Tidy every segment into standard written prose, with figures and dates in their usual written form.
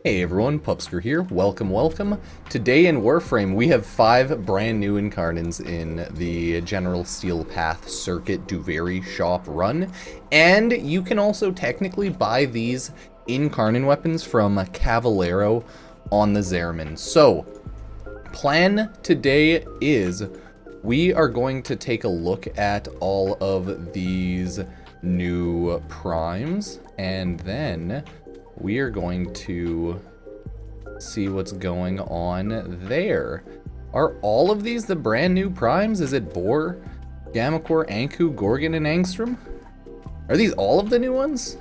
Hey everyone, Pupsker here. Welcome, welcome. Today in Warframe, we have 5 brand new Incarnons in the General Steel Path Circuit Duveri Shop run. And you can also technically buy these Incarnon weapons from Cavalero on the Zariman. So, plan today is we are going to take a look at all of these new primes, and then we are going to see what's going on there. Are all of these the brand new primes? Is it Boar, Gammacor, Anku, Gorgon, and Angstrum? Are these all of the new ones?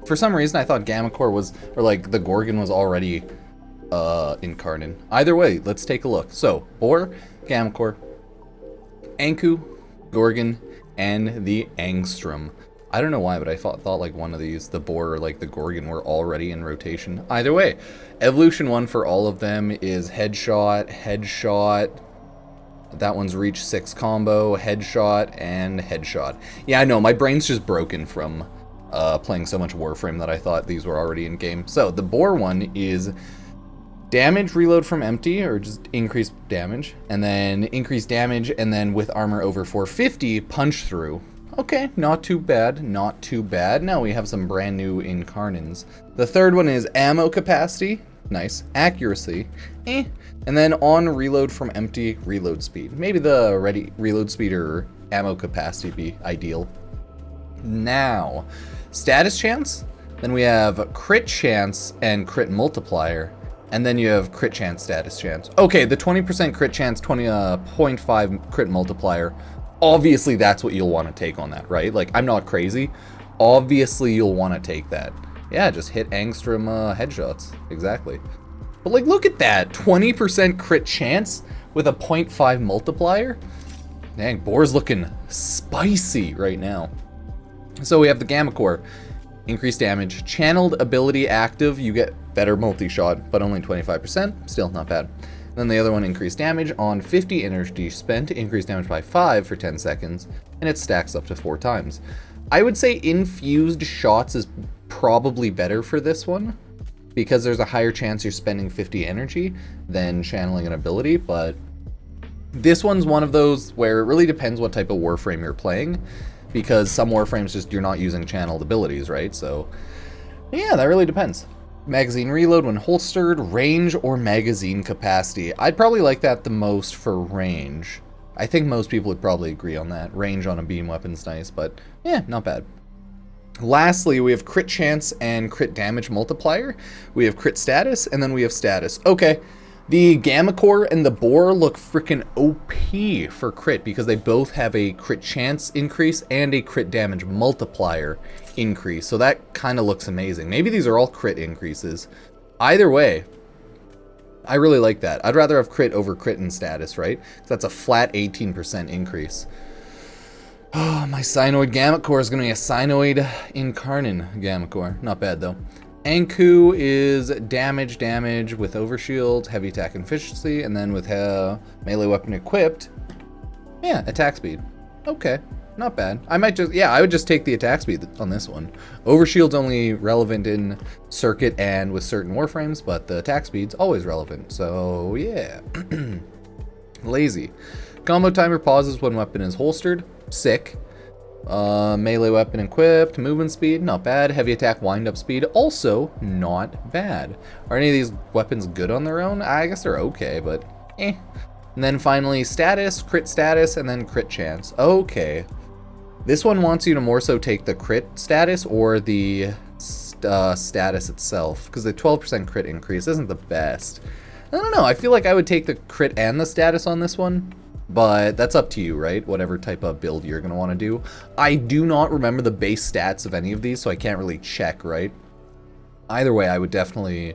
For some reason I thought Gammacor was, or like the Gorgon was already Incarnon. Either way, let's take a look. So, Boar, Gammacor, Anku, Gorgon, and the Angstrum. I don't know why, but I thought like one of these, the Boar or like the Gorgon, were already in rotation. Either way, Evolution 1 for all of them is Headshot, Headshot, that one's Reach 6 combo, Headshot, and Headshot. Yeah, I know, my brain's just broken from playing so much Warframe that I thought these were already in game. So, the Boar one is damage reload from empty, or just increased damage, and then increased damage, and then with armor over 450, punch through. Okay, not too bad, not too bad. Now we have some brand new Incarnons. The third one is ammo capacity, nice. Accuracy, and then on reload from empty, reload speed. Maybe the ready reload speed or ammo capacity be ideal. Now, status chance, then we have crit chance and crit multiplier, and then you have crit chance, status chance. Okay, the 20% crit chance, 0.5 crit multiplier. Obviously, that's what you'll want to take on that, right? Like, I'm not crazy. Obviously, you'll want to take that. Yeah, just hit Angstrum headshots. Exactly. But, like, look at that. 20% crit chance with a 0.5 multiplier. Dang, Boar's looking spicy right now. So, we have the Gammacor. Increased damage. Channeled ability active. You get better multi-shot, but only 25%. Still not bad. Then the other one, increased damage on 50 energy spent, increased damage by 5 for 10 seconds, and it stacks up to 4 times. I would say infused shots is probably better for this one, because there's a higher chance you're spending 50 energy than channeling an ability, but this one's one of those where it really depends what type of Warframe you're playing, because some Warframes just you're not using channeled abilities, right? So, yeah, that really depends. Magazine reload when holstered, range, or magazine capacity. I'd probably like that the most for range. I think most people would probably agree on that. Range on a beam weapon's nice, but yeah, not bad. Lastly, we have crit chance and crit damage multiplier. We have crit status, and then we have status. Okay, the Gammacor and the Boar look freaking OP for crit because they both have a crit chance increase and a crit damage multiplier increase. So that kind of looks amazing. Maybe these are all crit increases. Either way, I really like that. I'd rather have crit over crit in status, right? So that's a flat 18% increase. Oh, my Cyanoid Gammacor is going to be a Cyanoid Incarnon Gammacor. Not bad, though. Anku is damage with overshield, heavy attack and efficiency, and then with melee weapon equipped, yeah, attack speed. Okay, not bad. I might just, yeah, I would just take the attack speed on this one. Overshield's only relevant in circuit and with certain Warframes, but the attack speed's always relevant, so yeah. Lazy. Combo timer pauses when weapon is holstered. Sick. Melee weapon equipped, movement speed, not bad. Heavy attack wind-up speed, also not bad. Are any of these weapons good on their own? I guess they're okay, but eh. And then finally, status, and then crit chance. Okay. This one wants you to more so take the crit status or the status itself, because the 12% crit increase isn't the best. I don't know, I feel like I would take the crit and the status on this one. But that's up to you, right? Whatever type of build you're going to want to do. I do not remember the base stats of any of these, so I can't really check, right? Either way, I would definitely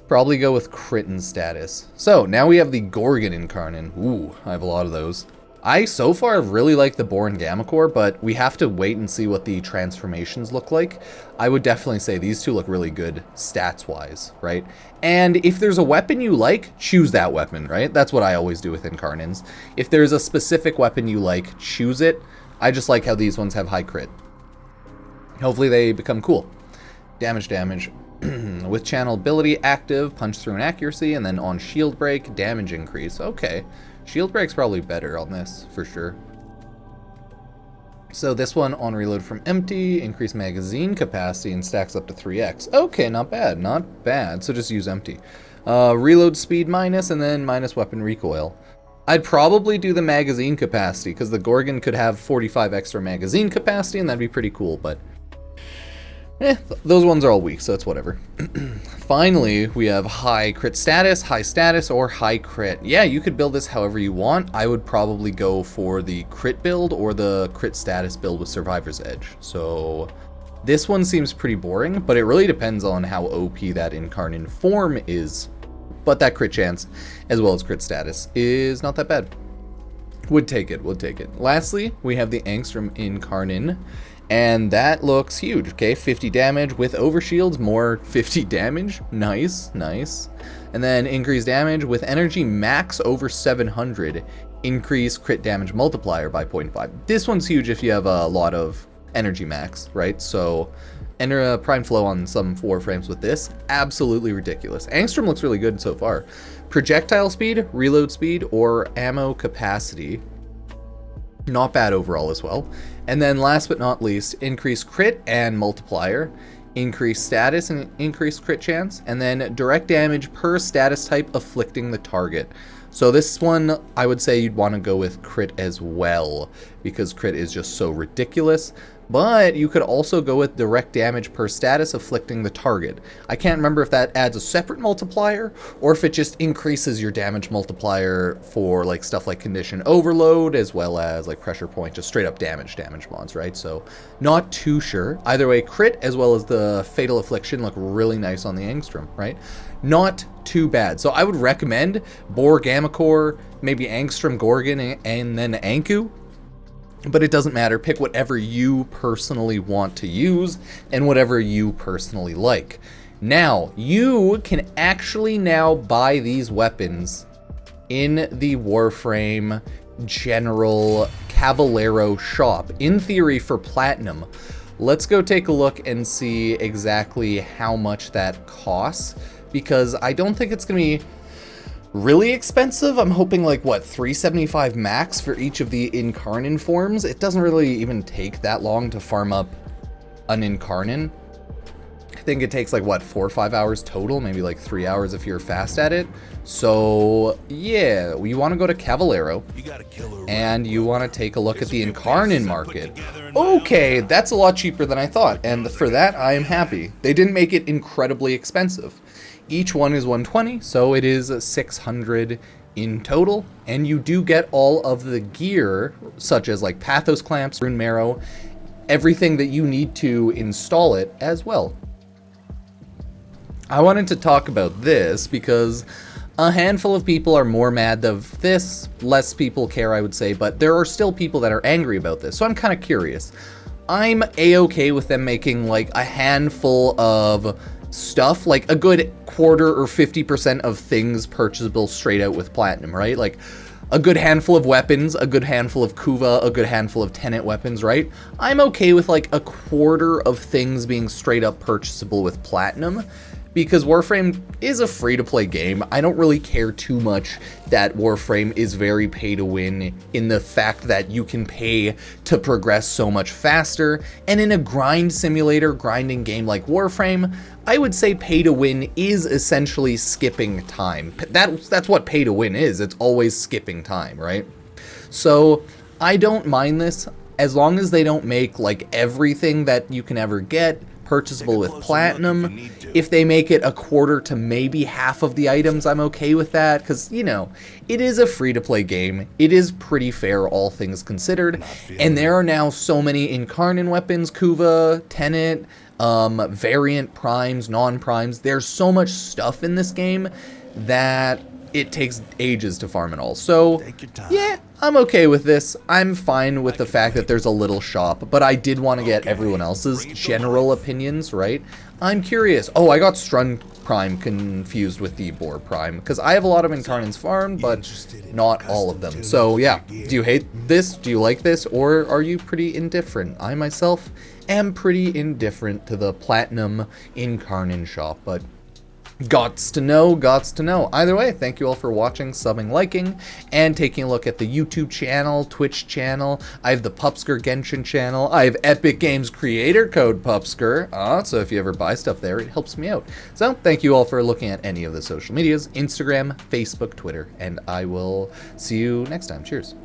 probably go with crit and status. So, now we have the Gorgon Incarnon. Ooh, I have a lot of those. I, so far, really like the Boar and Gammacor, but we have to wait and see what the transformations look like. I would definitely say these two look really good stats-wise, right? And if there's a weapon you like, choose that weapon, right? That's what I always do with Incarnons. If there's a specific weapon you like, choose it. I just like how these ones have high crit. Hopefully they become cool. Damage. With channel ability active, punch through and accuracy, and then on shield break, damage increase. Okay, shield break's probably better on this, for sure. So this one on reload from empty, increase magazine capacity, and stacks up to 3x. Okay, not bad, not bad. So just use empty. Reload speed minus, and then minus weapon recoil. I'd probably do the magazine capacity, because the Gorgon could have 45 extra magazine capacity, and that'd be pretty cool, but... those ones are all weak, so it's whatever. Finally, we have high crit status, or high crit. Yeah, you could build this however you want. I would probably go for the crit build or the crit status build with Survivor's Edge. So this one seems pretty boring, but it really depends on how OP that Incarnon Form is. But that crit chance, as well as crit status, is not that bad. Would take it, would take it. Lastly, we have the Angstrum Incarnon. And that looks huge, okay? 50 damage with overshields, more 50 damage. Nice, nice. And then increased damage with energy max over 700. Increase crit damage multiplier by 0.5. This one's huge if you have a lot of energy max, right? So enter a prime flow on some Warframes with this. Absolutely ridiculous. Angstrum looks really good so far. Projectile speed, reload speed, or ammo capacity. Not bad overall as well. And then last but not least, increased crit and multiplier, increased status and increased crit chance, and then direct damage per status type afflicting the target. So this one, I would say you'd want to go with crit as well, because crit is just so ridiculous. But you could also go with direct damage per status afflicting the target. I can't remember if that adds a separate multiplier or if it just increases your damage multiplier for like stuff like condition overload as well as like pressure point, just straight up damage mods, right? So not too sure. Either way, crit as well as the fatal affliction look really nice on the Angstrum, right? Not too bad. So I would recommend Boar, Gammacor, maybe Angstrum, Gorgon, and then Anku. But it doesn't matter. Pick whatever you personally want to use and whatever you personally like. Now, you can actually now buy these weapons in the Warframe General Cavalero shop, in theory for platinum. Let's go take a look and see exactly how much that costs, because I don't think it's going to be really expensive. I'm hoping like, what, 375 max for each of the Incarnon forms? It doesn't really even take that long to farm up an Incarnon. I think it takes like, what, 4 or 5 hours total, maybe like 3 hours if you're fast at it. So yeah, you want to go to Cavalero and you want to take a look at the Incarnon market. Okay, that's a lot cheaper than I thought, and for that I am happy. They didn't make it incredibly expensive. Each one is 120, so it is 600 in total, and you do get all of the gear, such as like Pathos clamps, Rune Marrow, everything that you need to install it as well. I wanted to talk about this because a handful of people are more mad of this, less people care, I would say, but there are still people that are angry about this, so I'm kind of curious. I'm a-okay with them making like a handful of stuff, like a good quarter or 50% of things purchasable straight out with platinum, right? Like a good handful of weapons, a good handful of Kuva, a good handful of Tenet weapons, right? I'm okay with like a quarter of things being straight up purchasable with platinum, because Warframe is a free-to-play game. I don't really care too much that Warframe is very pay-to-win in the fact that you can pay to progress so much faster, and in a grind simulator, grinding game like Warframe, I would say pay-to-win is essentially skipping time. That's what pay-to-win is. It's always skipping time, right? So I don't mind this, as long as they don't make like everything that you can ever get purchasable with platinum. If they make it a quarter to maybe half of the items, I'm okay with that, because, you know, it is a free-to-play game. It is pretty fair, all things considered, and there are now so many Incarnon weapons, Kuva, Tenet, variant primes, non-primes. There's so much stuff in this game that it takes ages to farm it all. So, yeah, I'm okay with this. I'm fine with the fact that there's a little shop, but I did want to get everyone else's general opinions, right? I'm curious. Oh, I got Strun Prime confused with the Boar Prime, because I have a lot of Incarnons farmed, but not all of them. So, yeah, do you hate this? Do you like this? Or are you pretty indifferent? I, myself, am pretty indifferent to the Platinum Incarnon shop, but gots to know. Either way, thank you all for watching, subbing, liking, and taking a look at the YouTube channel, Twitch channel. I have the Pupsker Genshin channel. I have Epic Games creator code Pupsker. So if you ever buy stuff there, it helps me out. So thank you all for looking at any of the social medias, Instagram, Facebook, Twitter, and I will see you next time. Cheers.